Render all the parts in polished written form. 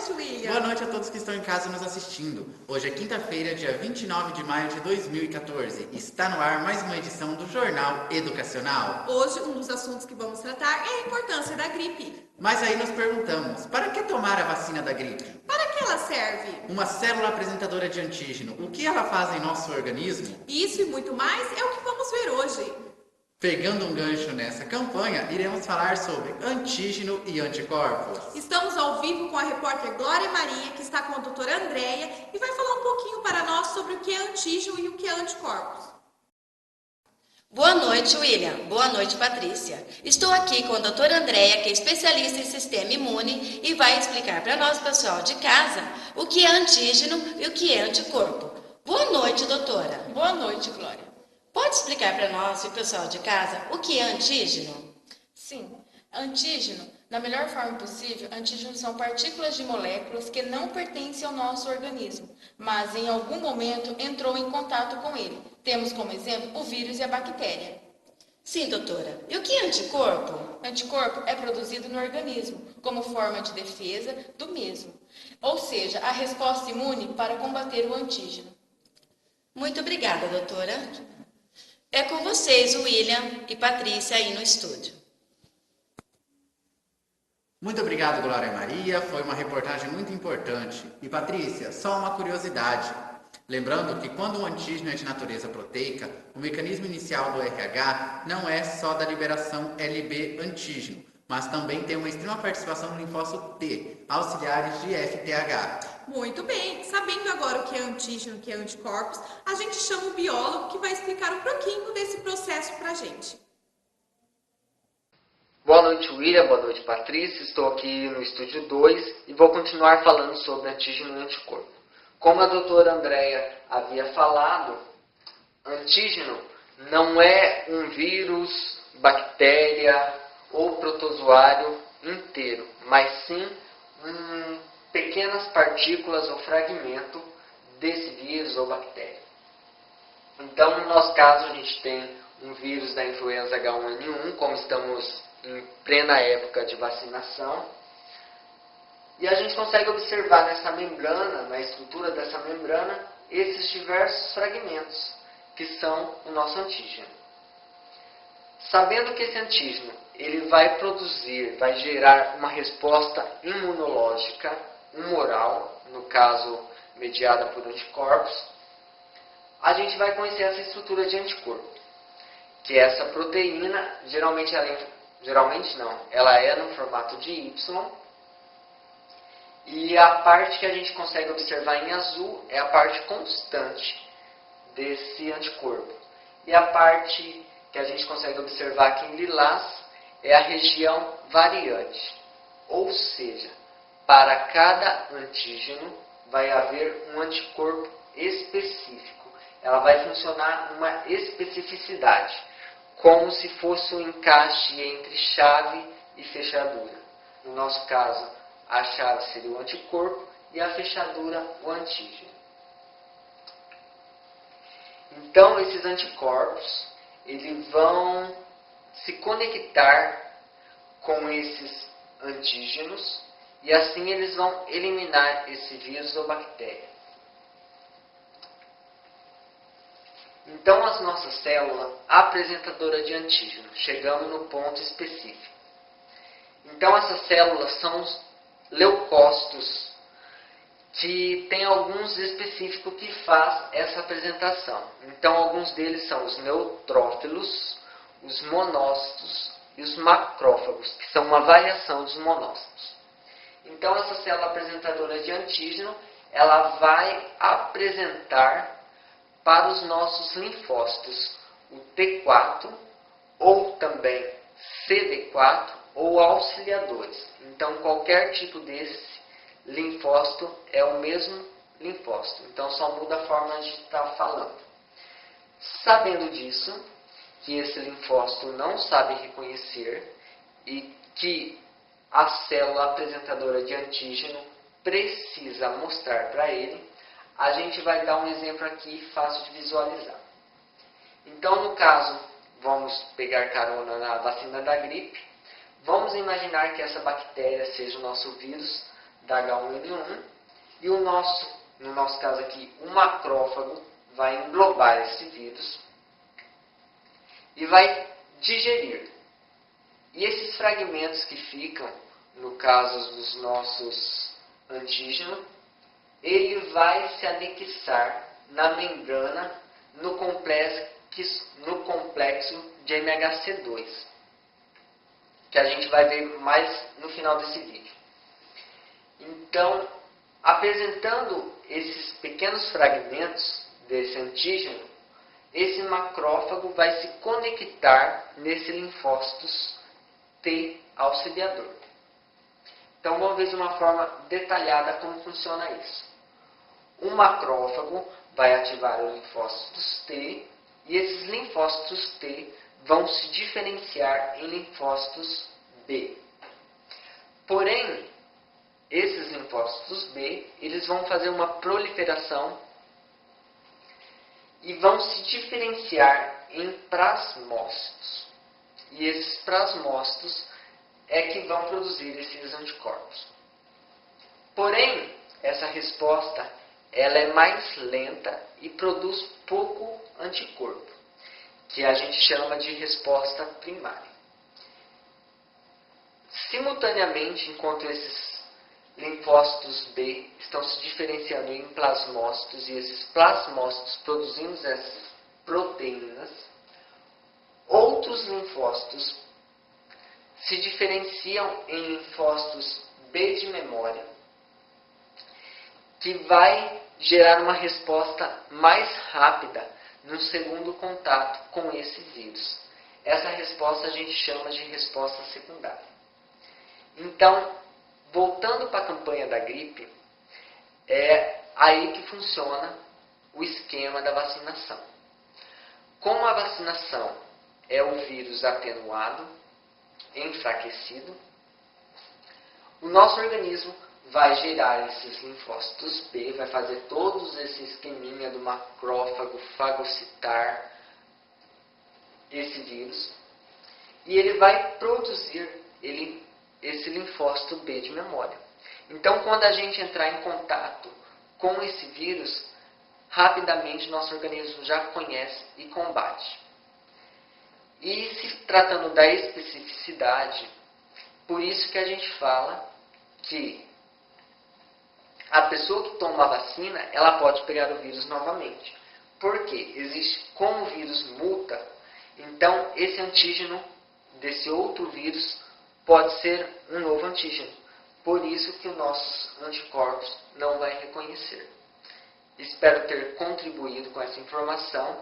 noite, William. Boa noite a todos que estão em casa nos assistindo. Hoje é quinta-feira, dia 29 de maio de 2014. Está no ar mais uma edição do Jornal Educacional. Hoje, um dos assuntos que vamos tratar é a importância da gripe. Mas aí nós perguntamos, para que tomar a vacina da gripe? Para que ela serve? Uma célula apresentadora de antígeno, o que ela faz em nosso organismo? Isso e muito mais é o que vamos ver hoje. Pegando um gancho nessa campanha, iremos falar sobre antígeno e anticorpos. Estamos ao vivo com a repórter Glória Maria, que está com a doutora Andréia, e vai falar um pouquinho para nós sobre o que é antígeno e o que é anticorpos. Boa noite, William. Boa noite, Patrícia. Estou aqui com a doutora Andréia, que é especialista em sistema imune e vai explicar para nós, pessoal de casa, o que é antígeno e o que é anticorpo. Boa noite, doutora. Boa noite, Glória. Pode explicar para nós e o pessoal de casa o que é antígeno? Sim, antígeno, na melhor forma possível, antígenos são partículas de moléculas que não pertencem ao nosso organismo, mas em algum momento entrou em contato com ele. Temos como exemplo o vírus e a bactéria. Sim, doutora. E o que é anticorpo? Anticorpo é produzido no organismo como forma de defesa do mesmo, ou seja, a resposta imune para combater o antígeno. Muito obrigada, doutora. É com vocês, William e Patrícia, aí no estúdio. Muito obrigado, Glória Maria. Foi uma reportagem muito importante. E Patrícia, só uma curiosidade. Lembrando que quando o antígeno é de natureza proteica, o mecanismo inicial do RH não é só da liberação LB antígeno, mas também tem uma extrema participação do linfócito T, auxiliares de FTH. Muito bem, sabendo agora o que é antígeno e o que é anticorpos, a gente chama o biólogo que vai explicar um pouquinho desse processo pra gente. Boa noite, William. Boa noite, Patrícia. Estou aqui no estúdio 2 e vou continuar falando sobre antígeno e anticorpo. Como a doutora Andréia havia falado, antígeno não é um vírus, bactéria ou protozoário inteiro, mas sim pequenas partículas ou fragmento desse vírus ou bactéria. Então, no nosso caso, a gente tem um vírus da influenza H1N1, como estamos em plena época de vacinação, e a gente consegue observar nessa membrana, na estrutura dessa membrana, esses diversos fragmentos, que são o nosso antígeno. Sabendo que esse antígeno ele vai gerar uma resposta imunológica, humoral, no caso mediada por anticorpos, a gente vai conhecer essa estrutura de anticorpo, que é essa proteína, ela é no formato de Y, e a parte que a gente consegue observar em azul é a parte constante desse anticorpo. E a parte que a gente consegue observar aqui em lilás é a região variante. Ou seja, para cada antígeno vai haver um anticorpo específico. Ela vai funcionar uma especificidade, como se fosse um encaixe entre chave e fechadura. No nosso caso, a chave seria o anticorpo e a fechadura o antígeno. Então, esses anticorpos eles vão se conectar com esses antígenos e assim eles vão eliminar esse vírus ou bactéria. Então, a nossa célula apresentadora de antígeno, chegamos no ponto específico. Então, essas células são os leucócitos, que tem alguns específicos que faz essa apresentação. Então, alguns deles são os neutrófilos, os monócitos e os macrófagos, que são uma variação dos monócitos. Então, essa célula apresentadora de antígeno, ela vai apresentar para os nossos linfócitos o T4, ou também CD4, ou auxiliadores. Então, qualquer tipo desse linfócito é o mesmo linfócito. Então, só muda a forma de estar falando. Sabendo disso, que esse linfócito não sabe reconhecer e que a célula apresentadora de antígeno precisa mostrar para ele, a gente vai dar um exemplo aqui fácil de visualizar. Então, no caso, vamos pegar carona na vacina da gripe. Vamos imaginar que essa bactéria seja o nosso vírus da H1N1 e no nosso caso aqui, o macrófago vai englobar esse vírus e vai digerir. E esses fragmentos que ficam, no caso dos nossos antígenos, ele vai se anexar na membrana no complexo de MHC2, que a gente vai ver mais no final desse vídeo. Então, apresentando esses pequenos fragmentos desse antígeno, esse macrófago vai se conectar nesse linfócitos T auxiliador. Então, vamos ver de uma forma detalhada como funciona isso. O macrófago vai ativar os linfócitos T e esses linfócitos T vão se diferenciar em linfócitos B. Porém, esses linfócitos B, eles vão fazer uma proliferação e vão se diferenciar em plasmócitos. E esses plasmócitos é que vão produzir esses anticorpos. Porém, essa resposta ela é mais lenta e produz pouco anticorpo, que a gente chama de resposta primária. Simultaneamente, enquanto esses linfócitos B estão se diferenciando em plasmócitos e esses plasmócitos produzindo essas proteínas, outros linfócitos se diferenciam em linfócitos B de memória, que vai gerar uma resposta mais rápida no segundo contato com esse vírus. Essa resposta a gente chama de resposta secundária. Então, voltando para a campanha da gripe, é aí que funciona o esquema da vacinação. Como a vacinação é o vírus atenuado, enfraquecido, o nosso organismo vai gerar esses linfócitos B, vai fazer todos esse esqueminha do macrófago fagocitar esse vírus e ele vai produzir esse linfócito B de memória. Então, quando a gente entrar em contato com esse vírus, rapidamente nosso organismo já conhece e combate. E se tratando da especificidade, por isso que a gente fala que a pessoa que toma a vacina, ela pode pegar o vírus novamente. Por quê? Existe, como o vírus muta, então esse antígeno desse outro vírus pode ser um novo antígeno. Por isso que os nossos anticorpos não vai reconhecer. Espero ter contribuído com essa informação.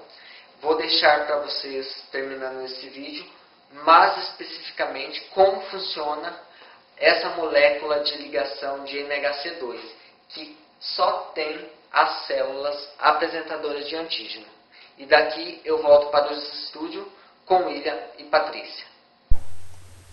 Vou deixar para vocês, terminando esse vídeo, mais especificamente como funciona essa molécula de ligação de MHC2, que só tem as células apresentadoras de antígeno. E daqui eu volto para o estúdio com William e Patrícia.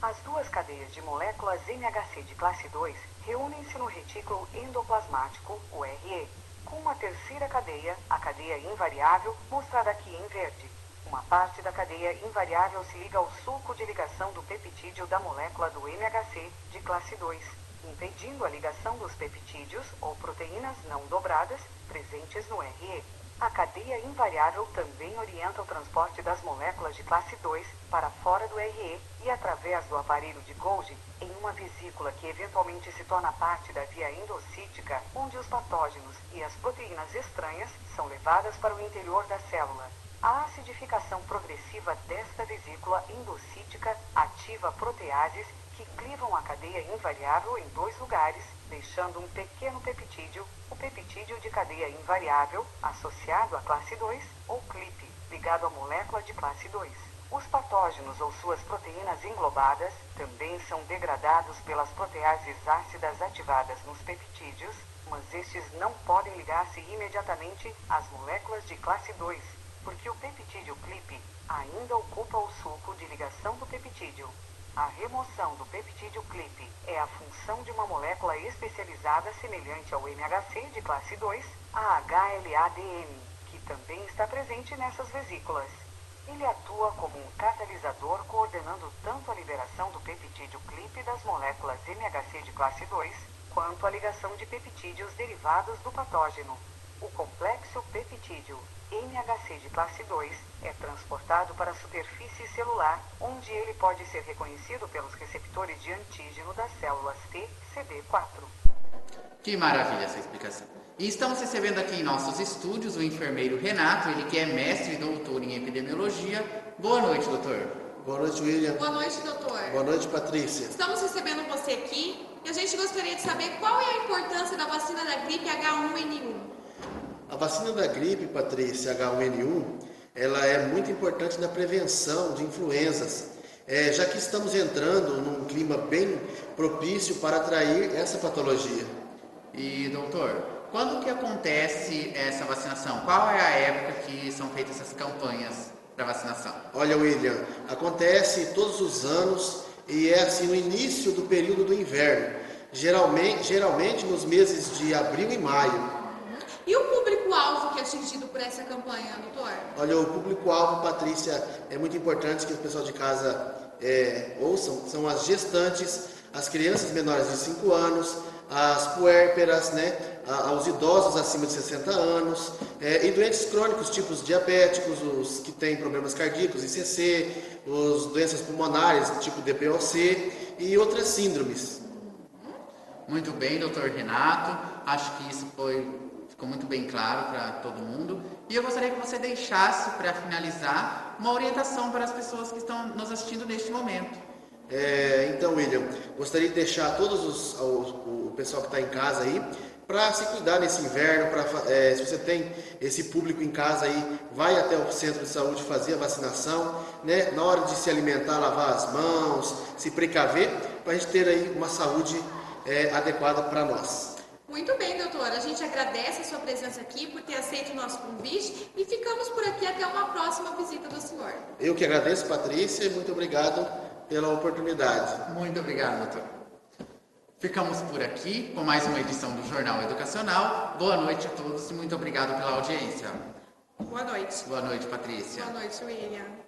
As duas cadeias de moléculas MHC de classe 2 reúnem-se no retículo endoplasmático, o RE, com uma terceira cadeia, a cadeia invariável, mostrada aqui em verde. Uma parte da cadeia invariável se liga ao sulco de ligação do peptídeo da molécula do MHC de classe 2, impedindo a ligação dos peptídeos ou proteínas não dobradas presentes no RE. A cadeia invariável também orienta o transporte das moléculas de classe 2 para fora do RE e através do aparelho de Golgi em uma vesícula que eventualmente se torna parte da via endocítica, onde os patógenos e as proteínas estranhas são levadas para o interior da célula. A acidificação progressiva desta vesícula endocítica ativa proteases que clivam a cadeia invariável em dois lugares, deixando um pequeno peptídeo, o peptídeo de cadeia invariável, associado à classe 2, ou CLIP, ligado à molécula de classe 2. Os patógenos ou suas proteínas englobadas também são degradados pelas proteases ácidas ativadas nos peptídeos, mas estes não podem ligar-se imediatamente às moléculas de classe 2, porque o peptídeo CLIP ainda ocupa o sulco de ligação do peptídeo. A remoção do peptídeo CLIP é a função de uma molécula especializada semelhante ao MHC de classe 2, a HLA-DM, que também está presente nessas vesículas. Ele atua como um catalisador coordenando tanto a liberação do peptídeo CLIP das moléculas MHC de classe 2, quanto à ligação de peptídeos derivados do patógeno. O complexo peptídeo MHC de classe 2 é transportado para a superfície celular, onde ele pode ser reconhecido pelos receptores de antígeno das células T, CD4. Que maravilha essa explicação. E estamos recebendo aqui em nossos estúdios o enfermeiro Renato, ele que é mestre e doutor em epidemiologia. Boa noite, doutor. Boa noite, William. Boa noite, doutor. Boa noite, Patrícia. Estamos recebendo você aqui e a gente gostaria de saber qual é a importância da vacina da gripe H1N1. A vacina da gripe, Patrícia, H1N1, ela é muito importante na prevenção de influenzas, já que estamos entrando num clima bem propício para atrair essa patologia. E, doutor, quando que acontece essa vacinação? Qual é a época que são feitas essas campanhas para vacinação? Olha, William, acontece todos os anos e é assim no início do período do inverno, geralmente nos meses de abril e maio. E o público-alvo que é atingido por essa campanha, doutor? Olha, o público-alvo, Patrícia, é muito importante que o pessoal de casa ouçam, são as gestantes, as crianças menores de 5 anos, as puérperas, aos idosos acima de 60 anos, e doentes crônicos, tipos diabéticos, os que têm problemas cardíacos, ICC, os doenças pulmonares, tipo DPOC e outras síndromes. Muito bem, doutor Renato. Acho que isso ficou muito bem claro para todo mundo. E eu gostaria que você deixasse, para finalizar, uma orientação para as pessoas que estão nos assistindo neste momento. Então, William, gostaria de deixar o pessoal que está em casa aí, para se cuidar nesse inverno, se você tem esse público em casa aí, vai até o centro de saúde fazer a vacinação, na hora de se alimentar, lavar as mãos, se precaver, para a gente ter aí uma saúde adequada para nós. Muito bem, doutora. A gente agradece a sua presença aqui, por ter aceito o nosso convite e ficamos por aqui até uma próxima visita do senhor. Eu que agradeço, Patrícia, e muito obrigado pela oportunidade. Muito obrigado, doutor. Ficamos por aqui com mais uma edição do Jornal Educacional. Boa noite a todos e muito obrigado pela audiência. Boa noite. Boa noite, Patrícia. Boa noite, William.